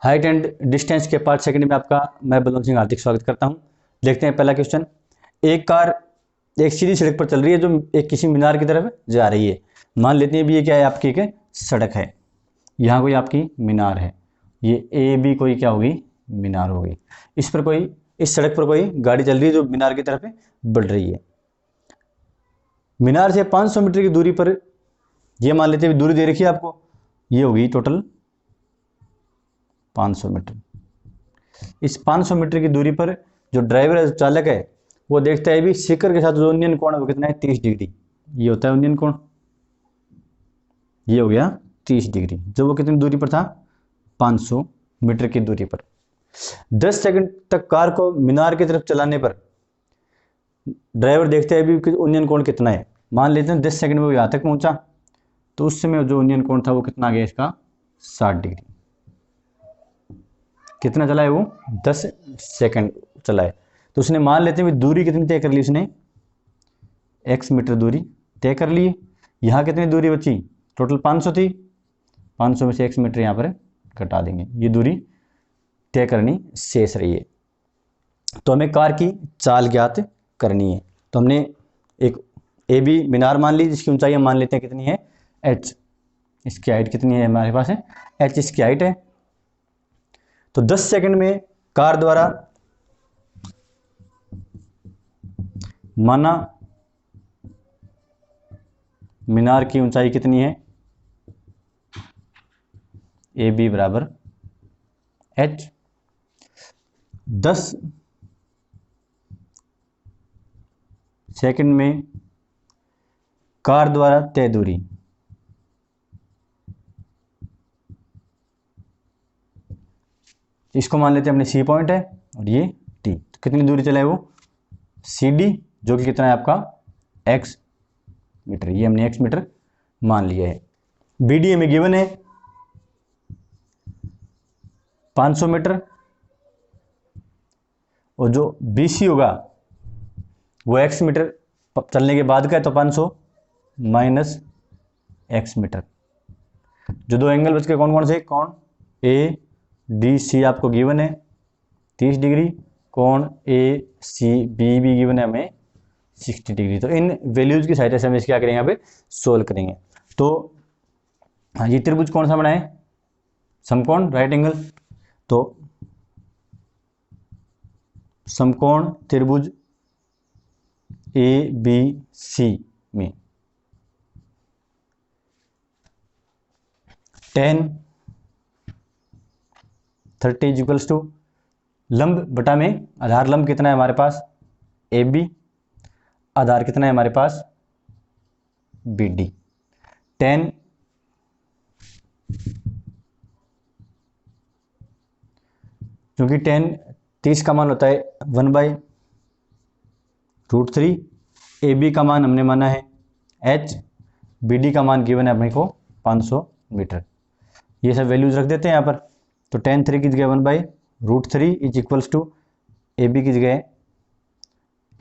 Height and distance के part second में आपका मैं बलवंत सिंह हार्दिक स्वागत करता हूं। देखते हैं पहला क्वेश्चन। एक कार एक सीधी सड़क पर चल रही है जो एक किसी मीनार की तरफ जा रही है। मान लेते हैं भी ये क्या है, आपकी एक सड़क है, यहाँ कोई आपकी मीनार है, ये ए बी कोई क्या होगी, मीनार होगी। इस सड़क पर कोई गाड़ी चल रही है जो मीनार की तरफ बढ़ रही है। मीनार से 500 मीटर की दूरी पर, ये मान लेते हैं दूरी दे रखी है आपको, ये होगी टोटल 500 मीटर। इस 500 मीटर की दूरी पर जो ड्राइवर है, चालक है, वो देखता है भी शिखर के साथ जो उन्नयन कोण है वो कितना है, 30 डिग्री। ये होता है उन्नयन कोण, ये हो गया 30 डिग्री, जो वो कितनी दूरी पर था, 500 मीटर की दूरी पर। 10 सेकंड तक कार को मीनार की तरफ चलाने पर ड्राइवर देखता है भी कि उन्नयन कोण कितना है। मान लेते हैं 10 सेकंड में वो यहाँ तक पहुंचा, तो उस समय जो उन्नयन कोण था वो कितना आ गया, इसका 60 डिग्री। कितना चला है वो, 10 सेकंड चला है। तो उसने मान लेते हैं दूरी कितनी तय कर ली, उसने x मीटर दूरी तय कर ली। यहाँ कितनी दूरी बची, टोटल 500 थी, 500 में से x मीटर यहाँ पर घटा देंगे, ये दूरी तय करनी शेष रही है। तो हमें कार की चाल ज्ञात करनी है। तो हमने एक ए बी मीनार मान ली, जिसकी ऊंचाई हम मान लेते हैं कितनी है, h। इसकी हाइट कितनी है हमारे पास है, h इसकी हाइट है। तो 10 सेकंड में कार द्वारा माना मीनार की ऊंचाई कितनी है, ए बी बराबर h। 10 सेकंड में कार द्वारा तय दूरी, इसको मान लेते हैं अपने सी पॉइंट है और ये टी। तो कितनी दूरी चला है वो, सी डी, जो कि कितना है आपका x मीटर। ये हमने x मीटर मान लिया है। बी डी हमें गिवन है 500 मीटर, और जो बी सी होगा वो x मीटर चलने के बाद का है, तो 500 माइनस x मीटर। जो दो एंगल बच के कौन कौन से, कौन ए डी सी आपको गिवन है 30 डिग्री, कोण ए सी बी भी गिवन है हमें 60 डिग्री। तो इन वैल्यूज की सहायता से हम इसके क्या करेंगे, यहाँ पे सोल्व करेंगे। तो हाँ, ये त्रिभुज कौन सा बना है, समकोण राइट एंगल। तो समकोण त्रिभुज ए बी सी में tan 30 इक्वल्स टू लंब बटा में आधार। लंब कितना है हमारे पास, ए बी, आधार कितना है हमारे पास, बी डी। tan क्योंकि tan 30 का मान होता है 1/√3, ए बी का मान हमने माना है h, बी डी का मान गिवन है अपने को 500 मीटर। ये सब वैल्यूज रख देते हैं यहाँ पर। तो tan 3 की जगह 1/√3 is equals to A B की जगह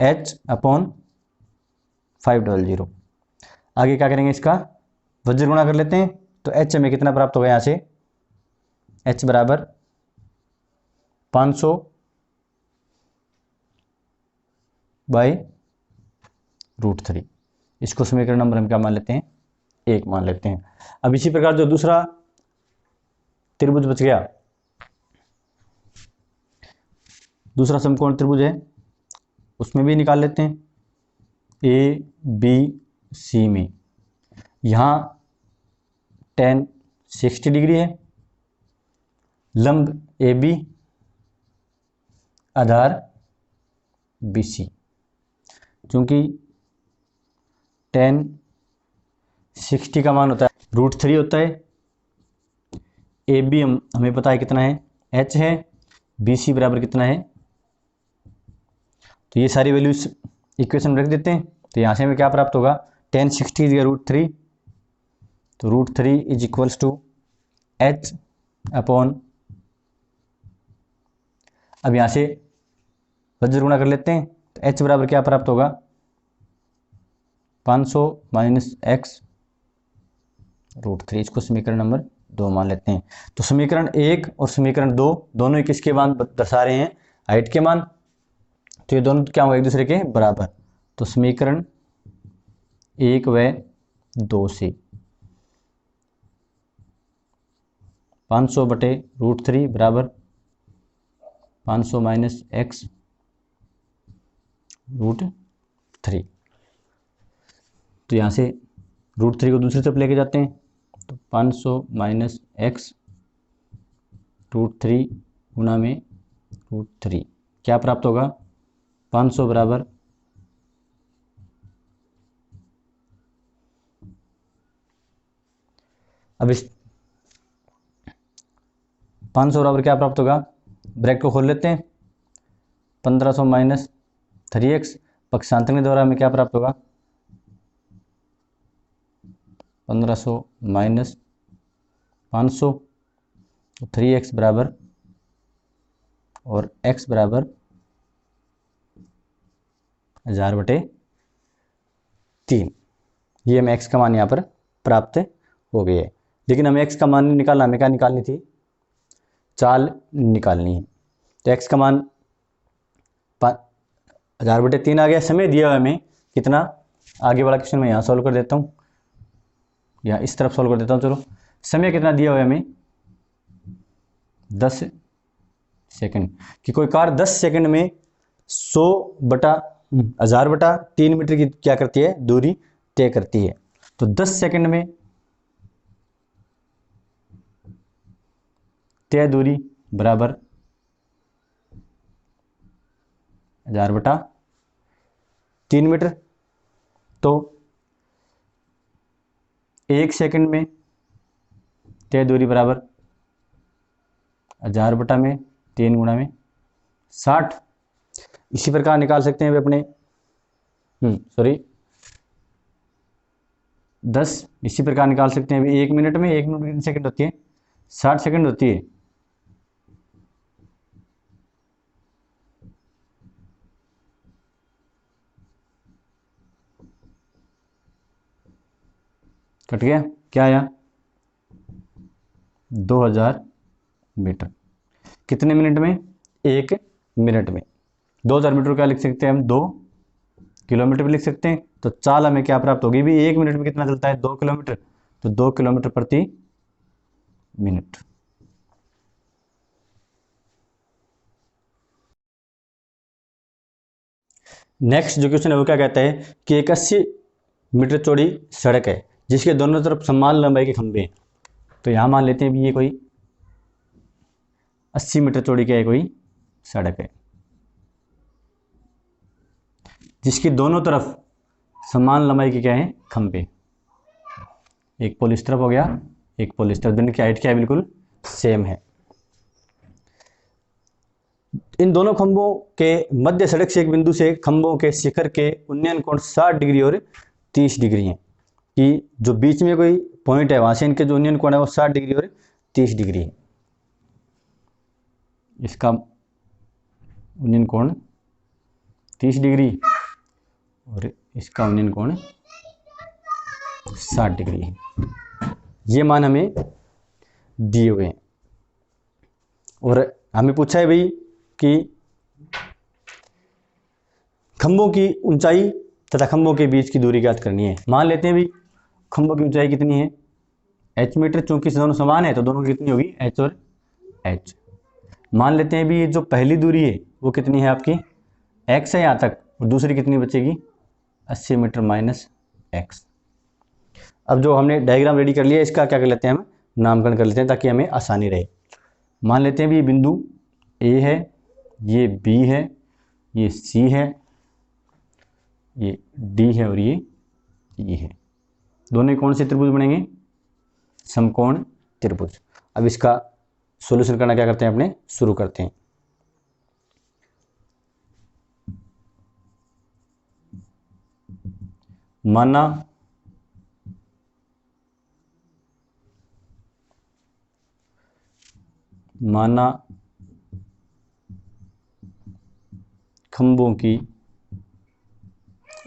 h/500। आगे क्या करेंगे, इसका वज्र गुणा कर लेते हैं। तो h हमें कितना प्राप्त होगा, यहाँ से h बराबर 500/√3। इसको समीकरण नंबर हम क्या मान लेते हैं, 1 मान लेते हैं। अब इसी प्रकार जो दूसरा त्रिभुज बच गया, दूसरा समकोण त्रिभुज है, उसमें भी निकाल लेते हैं। ए बी सी में यहाँ tan 60 डिग्री है, लंब A B, Aadhaar B C. चूंकि tan 60 का मान होता है √3 होता है, ए बी हमें पता है कितना है, h है, बी सी बराबर कितना है। तो ये सारी वैल्यूज इक्वेशन में रख देते हैं। तो यहाँ से हमें क्या प्राप्त होगा, tan 60 इज √3, तो √3 is equals to h upon, अब यहाँ से वज्र गुणा कर लेते हैं। तो h बराबर क्या प्राप्त होगा, 500 माइनस x √3। इसको समीकरण नंबर 2 मान लेते हैं। तो समीकरण 1 और समीकरण 2 दोनों ही किसके मान दर्शा रहे हैं? हाइट के मान। तो ये दोनों क्या होंगे? एक दूसरे के बराबर। तो समीकरण 1 व 2 से 500/√3 बराबर 500 माइनस एक्स √3। तो यहाँ से √3 को दूसरी तरफ लेके जाते हैं, तो 500 माइनस एक्स √3 गुना में √3 क्या प्राप्त होगा? 500 बराबर अब इस 500 बराबर क्या प्राप्त होगा? ब्रैकेट को खोल लेते हैं, 1500 माइनस 3x पक्षांतर के द्वारा हमें क्या प्राप्त होगा? 1500 माइनस 500 3x बराबर और x बराबर 1000/3। ये हमें x का मान यहाँ पर प्राप्त हो गया है। लेकिन हमें x का मान नहीं निकालना, हमें क्या निकालनी थी? चाल निकालनी है। तो x का मान 1000/3 आ गया। समय दिया हुआ हमें कितना? आगे वाला क्वेश्चन मैं यहाँ सॉल्व कर देता हूँ, या इस तरफ सॉल्व कर देता हूँ। चलो, समय कितना दिया हुआ है हमें? 10 सेकंड। कि कोई कार 10 सेकंड में 1000/3 मीटर की क्या करती है? दूरी तय करती है। तो 10 सेकंड में तय दूरी बराबर 1000/3 मीटर। तो 1 सेकंड में तय दूरी बराबर 1000/3 गुणा में 60। इसी प्रकार निकाल सकते हैं वे अपने 10 इसी प्रकार निकाल सकते हैं 1 मिनट में। 1 मिनट कितनी सेकंड होती है? 60 सेकंड होती है। कट गया, क्या आया? 2000 मीटर। कितने मिनट में? 1 मिनट में। 2000 मीटर क्या लिख सकते हैं हम? 2 किलोमीटर भी लिख सकते हैं। तो चाल हमें क्या प्राप्त होगी भी? 1 मिनट में कितना चलता है? 2 किलोमीटर। तो 2 किलोमीटर प्रति मिनट। नेक्स्ट जो क्वेश्चन है वो क्या कहता है कि एक 80 मीटर चौड़ी सड़क है जिसके दोनों तरफ समान लंबाई के खंभे हैं। तो यहां मान लेते हैं भी ये कोई 80 मीटर चौड़ी क्या है? कोई सड़क है जिसकी दोनों तरफ समान लंबाई के क्या है? खंभे। एक पोल इस तरफ हो गया, एक पोल इस तरफ। दोनों की हाइट क्या है? बिल्कुल सेम है। इन दोनों खंभों के मध्य सड़क से एक बिंदु से खंभों के शिखर के उन्नयन कोण 60 डिग्री और 30 डिग्री है। कि जो बीच में कोई पॉइंट है वहां से इनके जो उन्नयन कोण है वो 60 डिग्री और 30 डिग्री है। इसका उन्नयन कोण 30 डिग्री और इसका उन्नयन कोण 60 डिग्री है। ये मान हमें दिए हुए हैं और हमें पूछा है भाई कि खंभों की ऊंचाई तथा खंभों के बीच की दूरी ज्ञात करनी है। मान लेते हैं भाई खंभों की ऊंचाई कितनी है? h metre. चूंकि दोनों समान है तो दोनों की कितनी होगी? h और h। मान लेते हैं भी ये जो पहली दूरी है वो कितनी है आपकी? x है यहाँ तक, और दूसरी कितनी बचेगी? 80 मीटर माइनस x। अब जो हमने डायग्राम रेडी कर लिया इसका क्या कर लेते हैं? हम नामकरण कर लेते हैं ताकि हमें आसानी रहे। मान लेते हैं भी ये बिंदु A है, ये B है, ये C है, ये D है और ये E है। दोनों कौन से त्रिभुज बनेंगे? समकोण त्रिभुज। अब इसका सॉल्यूशन करना क्या करते हैं? अपने शुरू करते हैं। माना खंभों की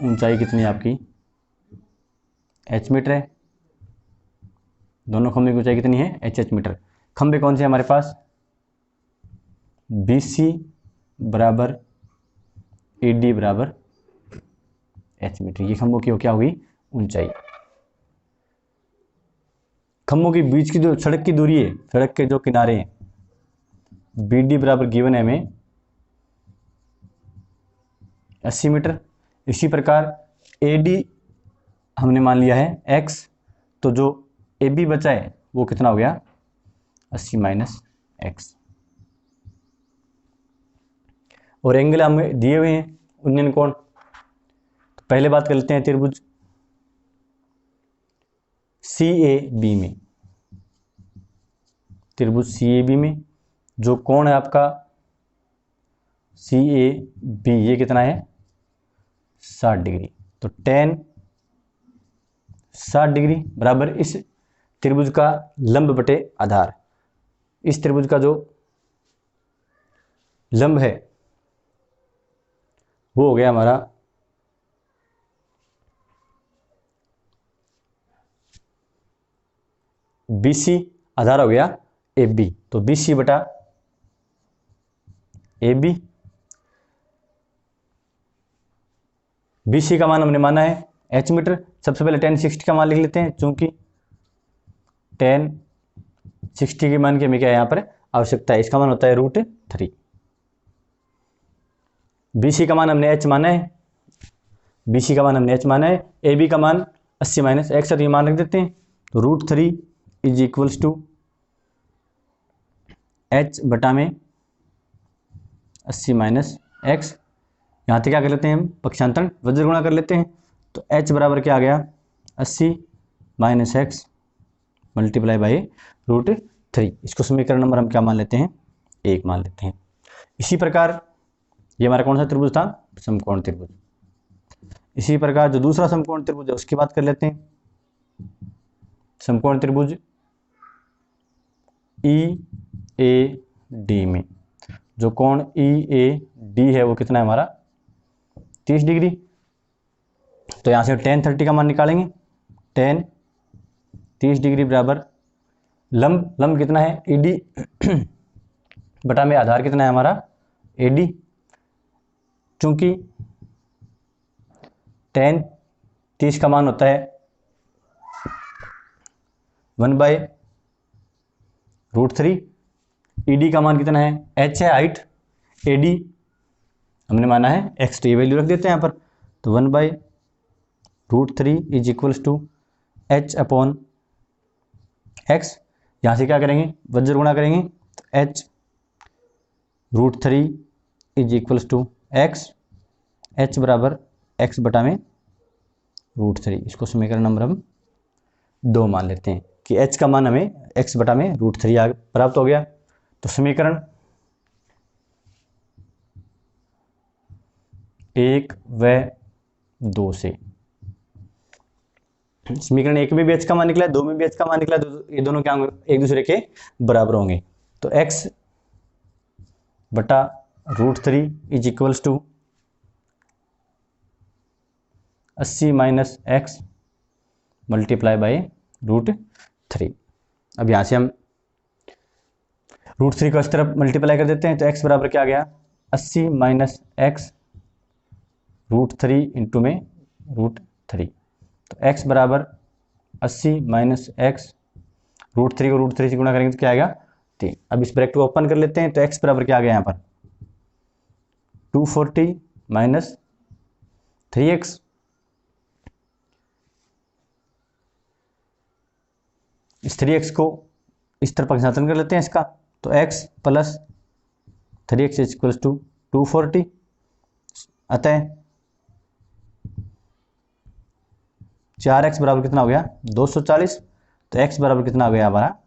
ऊंचाई कितनी है आपकी? h मीटर है। दोनों खंभे की ऊंचाई कितनी है, HH मीटर। खंभे कौन से हमारे पास, BC बराबर AD बराबर H मीटर। ये खंभों की क्या होगी, ऊंचाई। खंभों के बीच की जो सड़क की दूरी है, सड़क के जो किनारे हैं, BD बराबर गिवन है हमें 80 मीटर। इसी प्रकार AD हमने मान लिया है x, तो जो AB बचा है वो कितना हो गया, 80 माइनस x। और एंगल हमें दिए हुए हैं उन्नयन कोण। तो पहले बात कर लेते हैं त्रिभुज CAB में। त्रिभुज CAB में जो कोण है आपका CAB, ये कितना है, 60 डिग्री। तो tan 60 डिग्री बराबर इस त्रिभुज का लंब बटे आधार। इस त्रिभुज का जो लंब है वो हो गया हमारा BC, आधार हो गया AB। तो BC बटा AB। BC का मान हमने माना है H मीटर। सबसे पहले tan 60 का मान लिख लेते हैं, चूंकि tan 60 के मान की हमें क्या है यहाँ पर आवश्यकता है। इसका मान होता है √3। BC का मान हमने H माना है, BC का मान हमने H माना है। AB का मान 80 माइनस x, और ये मान रख देते हैं। तो √3 इज इक्वल्स टू H बटा में 80 माइनस x। यहाँ तक क्या कर लेते हैं हम, पक्षांतरण वज्र गुणा कर लेते हैं। तो H बराबर क्या आ गया, 80 माइनस x मल्टीप्लाई बाई √3। इसको समीकरण नंबर हम क्या मान लेते हैं, 1 मान लेते हैं। इसी प्रकार ये हमारा कौन सा त्रिभुज था, समकोण त्रिभुज। इसी प्रकार जो दूसरा समकोण त्रिभुज है उसकी बात कर लेते हैं। समकोण त्रिभुज EAD में जो कोण EAD है वो कितना है हमारा, 30 डिग्री। तो यहाँ से tan 30 का मान निकालेंगे। tan 30 डिग्री बराबर लंब कितना है, ED बटा में आधार कितना है हमारा, AD। चूंकि tan 30 का मान होता है 1/√3। ED का मान कितना है, H है हाइट, AD हमने माना है x, तो ये वैल्यू रख देते हैं यहाँ पर। तो 1/√3 is equals to H upon x। यहाँ से क्या करेंगे, वज्र गुणा करेंगे। तो H √3 is equals to x, H बराबर x बटा में √3। इसको समीकरण नंबर हम 2 मान लेते हैं कि H का मान हमें x बटा में √3 प्राप्त हो गया। तो समीकरण 1 व 2 से, समीकरण 1 में भी h का मान निकला है, 2 में भी h का मान निकला है, तो ये दोनों क्या होंगे, एक दूसरे के बराबर होंगे। तो x बटा √3 is equals to 80 minus x multiply by √3। अब यहाँ से हम √3 को इस तरफ मल्टीप्लाई कर देते हैं। तो x बराबर क्या आ गया, 80 माइनस x √3 इंटू में √3। तो x बराबर 80 माइनस x, √3 को √3 से गुणा करेंगे तो क्या आएगा, 3। अब इस ब्रैकेट को ओपन कर लेते हैं। तो x बराबर क्या आ गया यहाँ पर, 240 माइनस 3x। इस 3x को इस तरफ पक्षांतरण कर लेते हैं इसका। तो x plus 3x equals to 240। अतः 4x बराबर कितना हो गया, 240। तो x बराबर कितना हो गया हमारा,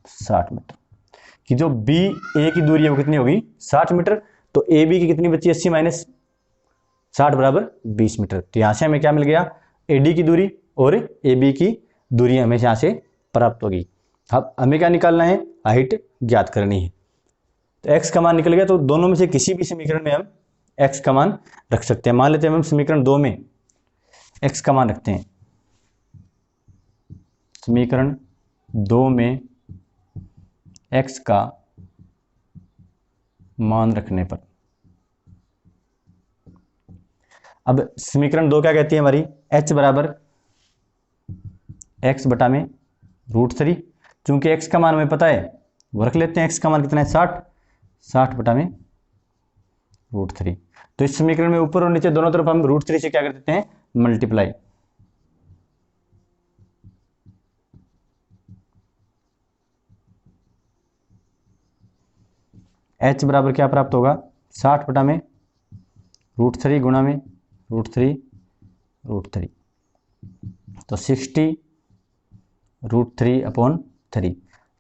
60 मीटर। कि जो BA की दूरी है वो कितनी होगी, 60 मीटर। तो AB की कितनी बची, 80 माइनस 60 बराबर 20 मीटर। तो यहाँ से हमें क्या मिल गया, AD की दूरी और AB की दूरी हमें यहाँ से प्राप्त होगी। अब हमें क्या निकालना है, हाइट ज्ञात करनी है। तो x का मान निकल गया। तो दोनों में से किसी भी समीकरण में हम x का मान रख सकते हैं। मान लेते हैं हम समीकरण 2 में x का मान रखते हैं समीकरण 2 में x का मान रखने पर, अब समीकरण 2 क्या कहती है हमारी, h बराबर x बटा में √3, चूंकि x का मान हमें पता है वो रख लेते हैं, x का मान कितना है 60 बटा में √3। तो इस समीकरण में ऊपर और नीचे दोनों तरफ हम √3 से क्या कर देते हैं, मल्टीप्लाई। h बराबर क्या प्राप्त होगा, 60 बटा में √3 गुणा में √3 तो 60 √3/3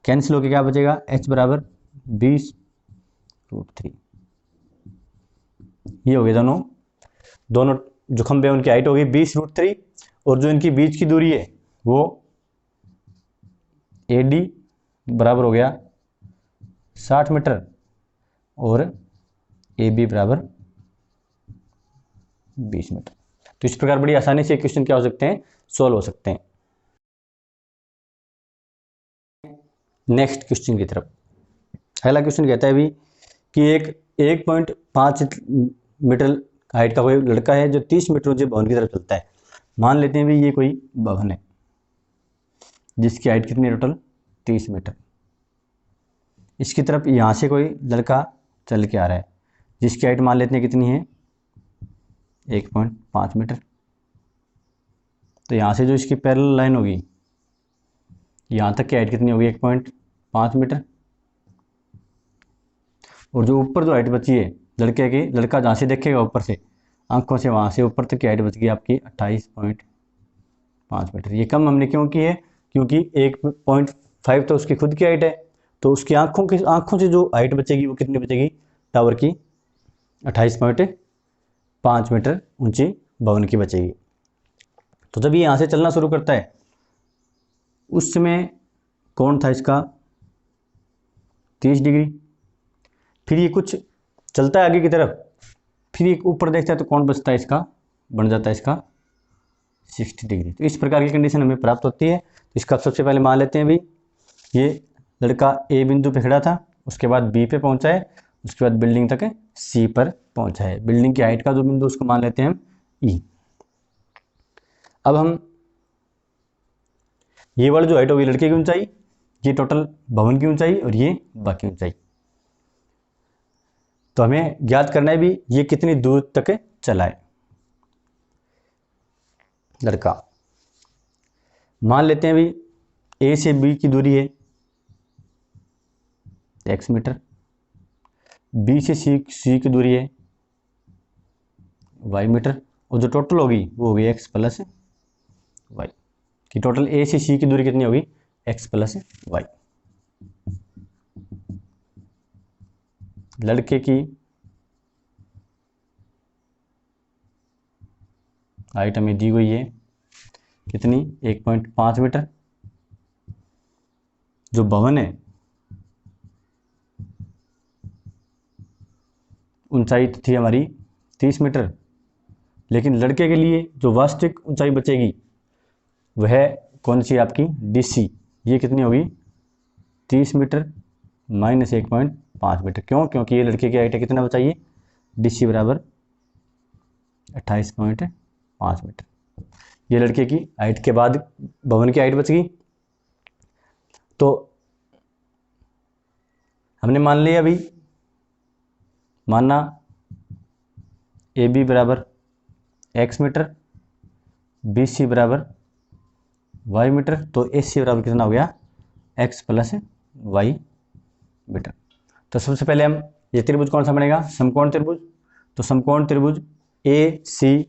कैंसिल होकर क्या बचेगा, h बराबर 20 √3। ये हो गए दोनों जो खंभे उनकी हाइट होगी 20 √3, और जो इनकी बीच की दूरी है वो AD बराबर हो गया 60 मीटर और AB बराबर 20 मीटर। तो इस प्रकार बड़ी आसानी से क्वेश्चन क्या हो सकते हैं, सॉल्व हो सकते हैं। नेक्स्ट क्वेश्चन की तरफ, पहला क्वेश्चन कहता है भी कि एक 1.5 मीटर हाइट का कोई लड़का है जो 30 मीटर ऊंचे भवन की तरफ चलता है। मान लेते हैं भी ये कोई भवन है जिसकी हाइट कितनी है, टोटल 30 मीटर। इसकी तरफ यहाँ से कोई लड़का चल के आ रहा है जिसकी हाइट मान लेते हैं कितनी है, 1.5 मीटर। तो यहाँ से जो इसकी पैरेलल लाइन होगी यहाँ तक की हाइट कितनी होगी, 1.5 मीटर। और जो ऊपर जो हाइट बची है लड़के की, लड़का जहाँ से देखेगा ऊपर से आंखों से वहाँ से ऊपर तक की हाइट बच गई आपकी 28.5 मीटर। ये कम हमने क्यों की है, क्योंकि 1.5 तो उसकी खुद की हाइट है, तो उसकी आंखों से जो हाइट बचेगी वो कितनी बचेगी, टावर की 28.5 मीटर ऊंची भवन की बचेगी। तो जब ये यहाँ से चलना शुरू करता है उस समय कोण था इसका 30 डिग्री, फिर ये कुछ चलता है आगे की तरफ, फिर ये ऊपर देखता है तो कोण बचता है इसका, बन जाता है इसका 60 डिग्री। तो इस प्रकार की कंडीशन हमें प्राप्त होती है। तो इसका सबसे पहले मान लेते हैं भी ये लड़का A बिंदु पे खड़ा था, उसके बाद B पे पहुंचा है, उसके बाद बिल्डिंग तक C पर पहुंचा है। बिल्डिंग की हाइट का जो बिंदु उसको मान लेते हैं हम E। अब हम ये वाली जो हाइट होगी लड़के की ऊंचाई, ये टोटल भवन की ऊंचाई और ये बाकी ऊंचाई, तो हमें ज्ञात करना है भी ये कितनी दूर तक चला है लड़का। मान लेते हैं भी A से B की दूरी है x मीटर, B से C की दूरी है y मीटर, और जो टोटल होगी वो होगी x प्लस y, कि टोटल A से C की दूरी कितनी होगी, x प्लस y। लड़के की हाइट हमें दी हुई है कितनी, 1.5 मीटर। जो भवन है ऊंचाई थी हमारी 30 मीटर, लेकिन लड़के के लिए जो वास्तविक ऊंचाई बचेगी वह कौन सी आपकी DC, ये कितनी होगी 30 मीटर माइनस 1.5 मीटर। क्यों, क्योंकि ये लड़के की हाइट है कितना बचाइए, DC बराबर 28.5 मीटर। ये लड़के की हाइट के बाद भवन की हाइट बच गई। तो हमने मान लिया अभी, माना AB बराबर x मीटर, BC बराबर y मीटर, तो AC बराबर कितना हो गया, x प्लस y मीटर। तो सबसे पहले हम ये त्रिभुज कौन सा बनेगा, समकोण त्रिभुज। तो समकोण त्रिभुज ACD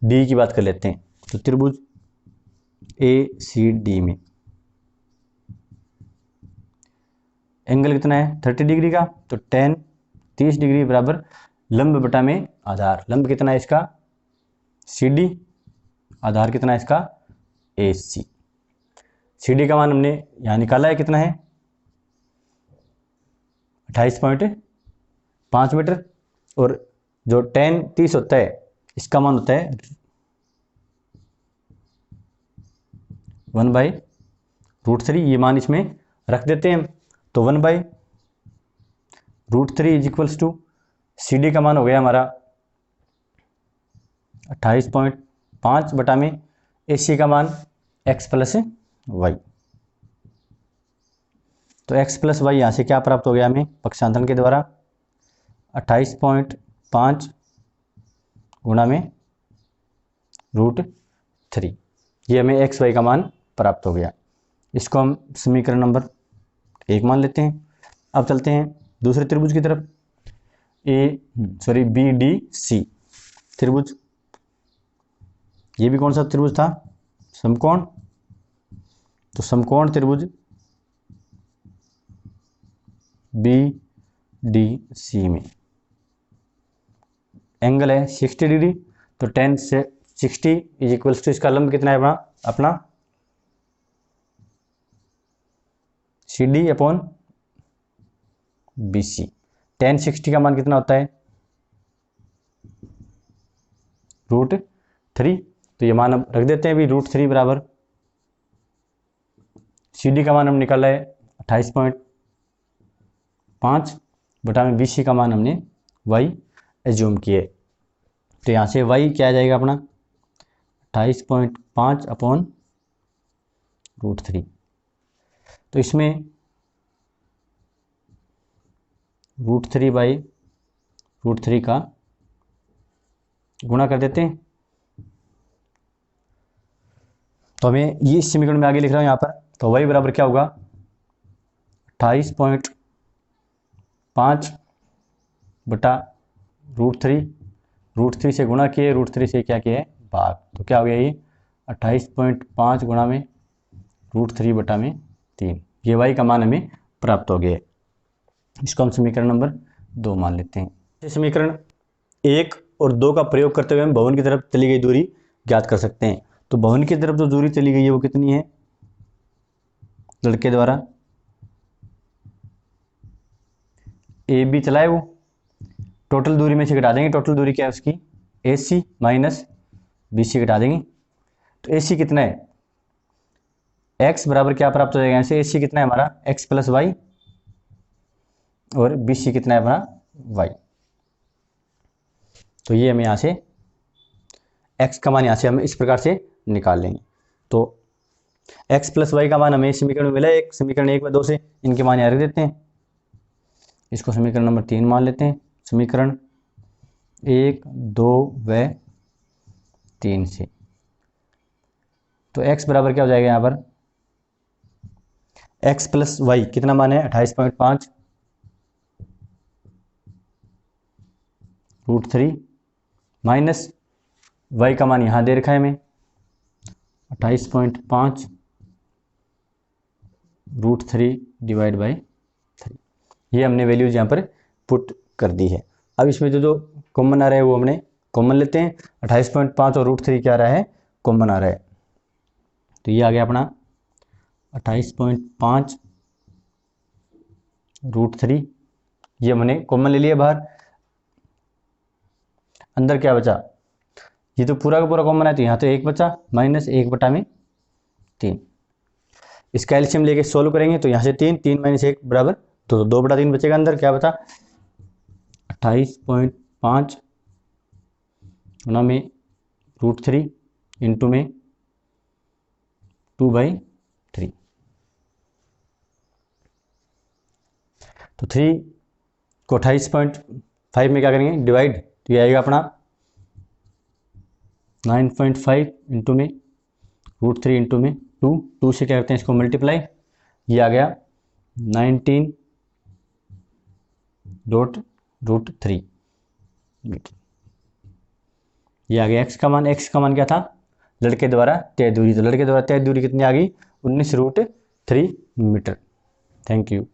की बात कर लेते हैं। तो त्रिभुज ACD में एंगल कितना है 30 डिग्री का, तो tan 30 डिग्री बराबर लंब बटा में आधार। लंब कितना है इसका CD, आधार कितना है इसका AC। CD का मान हमने यहाँ निकाला है कितना है 28.5 मीटर, और जो tan 30 होता है इसका मान होता है 1/√3, ये मान इसमें रख देते हैं। तो 1/√3 is equals to C D का मान हो गया हमारा 28.5 बटा में ए सी का मान x प्लस वाई। तो x प्लस वाई यहाँ से क्या प्राप्त हो गया हमें पक्षांतरण के द्वारा 28.5 गुणा में √3, ये हमें एक्स वाई का मान प्राप्त हो गया। इसको हम समीकरण नंबर 1 मान लेते हैं। अब चलते हैं दूसरे त्रिभुज की तरफ, बी डी सी त्रिभुज। ये भी कौन सा त्रिभुज था? समकोण। तो समकोण त्रिभुज बी डी सी में एंगल है 60 डिग्री। तो 10 से 60 इज इक्वल्स टू इसका लंब कितना है अपना C D upon B C. 10 60 का मान कितना होता है √3। तो ये मान अब रख देते हैं भी √3 बराबर सी डी का मान हम निकाला है 28.5 बटा में बी सी का मान हमने वाई एज्यूम किए। तो यहाँ से वाई क्या आ जाएगा अपना 28.5 अपॉन √3। तो इसमें √3/√3 का गुणा कर देते हैं। तो हमें ये इस समीकरण में आगे लिख रहा हूँ यहाँ पर। तो वाई बराबर क्या होगा 28.5 बटा √3 से गुणा किए, √3 से क्या किया है भाग। तो क्या हो गया ये 28.5 गुणा में √3 बटा में 3, ये वाई का मान हमें प्राप्त हो गया। इसको हम समीकरण नंबर 2 मान लेते हैं। ये समीकरण 1 और 2 का प्रयोग करते हुए हम भवन की तरफ चली गई दूरी ज्ञात कर सकते हैं। तो भवन की तरफ जो दूरी चली गई है वो कितनी है लड़के द्वारा? ए बी चला है वो, टोटल दूरी में से घटा देंगे। टोटल दूरी क्या है उसकी ए सी माइनस बी सी घटा देंगे। तो ए सी कितना है x बराबर क्या प्राप्त हो जाएगा? ऐसे ए सी कितना है हमारा x प्लस वाई और बी सी कितना है हमारा y। तो ये हमें यहाँ से x का मान यहाँ से हम इस प्रकार से निकाल लेंगे। तो x प्लस वाई का मान हमें इस समीकरण में मिला है। एक समीकरण 1 व 2 से इनके मान यहाँ रख देते हैं। इसको समीकरण नंबर 3 मान लेते हैं। समीकरण 1 2 व 3 से तो x बराबर क्या हो जाएगा यहाँ पर x प्लस वाई कितना मान है 28.5 √3 माइनस y का मान यहाँ दे रखा है हमें 28.5 √3 डिवाइड बाई 3। ये हमने वैल्यूज यहाँ पर पुट कर दी है। अब इसमें जो कॉमन आ रहा है वो हमने कॉमन लेते हैं। 28.5 और √3 क्या आ रहा है कॉमन आ रहा है। तो ये आ गया अपना 28.5 √3, ये हमने कॉमन ले लिया बाहर। अंदर क्या बचा? ये तो पूरा का पूरा कॉमन है, तो यहाँ तो 1 बचा माइनस 1 बटा में 3। इसका एलसीएम लेके सोल्व करेंगे तो यहाँ से 3 माइनस 1 बराबर 2 बटा 3 बचेगा। अंदर क्या बचा 28.5 गुना में √3 इंटू में 2/3। तो 3 को 28.5 में क्या करेंगे डिवाइड, तो ये आएगा अपना 9.5 इंटू में √3 इंटू में 2 से क्या करते हैं इसको मल्टीप्लाई, ये आ गया 19.3 मीटर। ये आ गया x का मान क्या था लड़के द्वारा तय दूरी। तो लड़के द्वारा तय दूरी कितनी आ गई 19√3 मीटर। Thank you.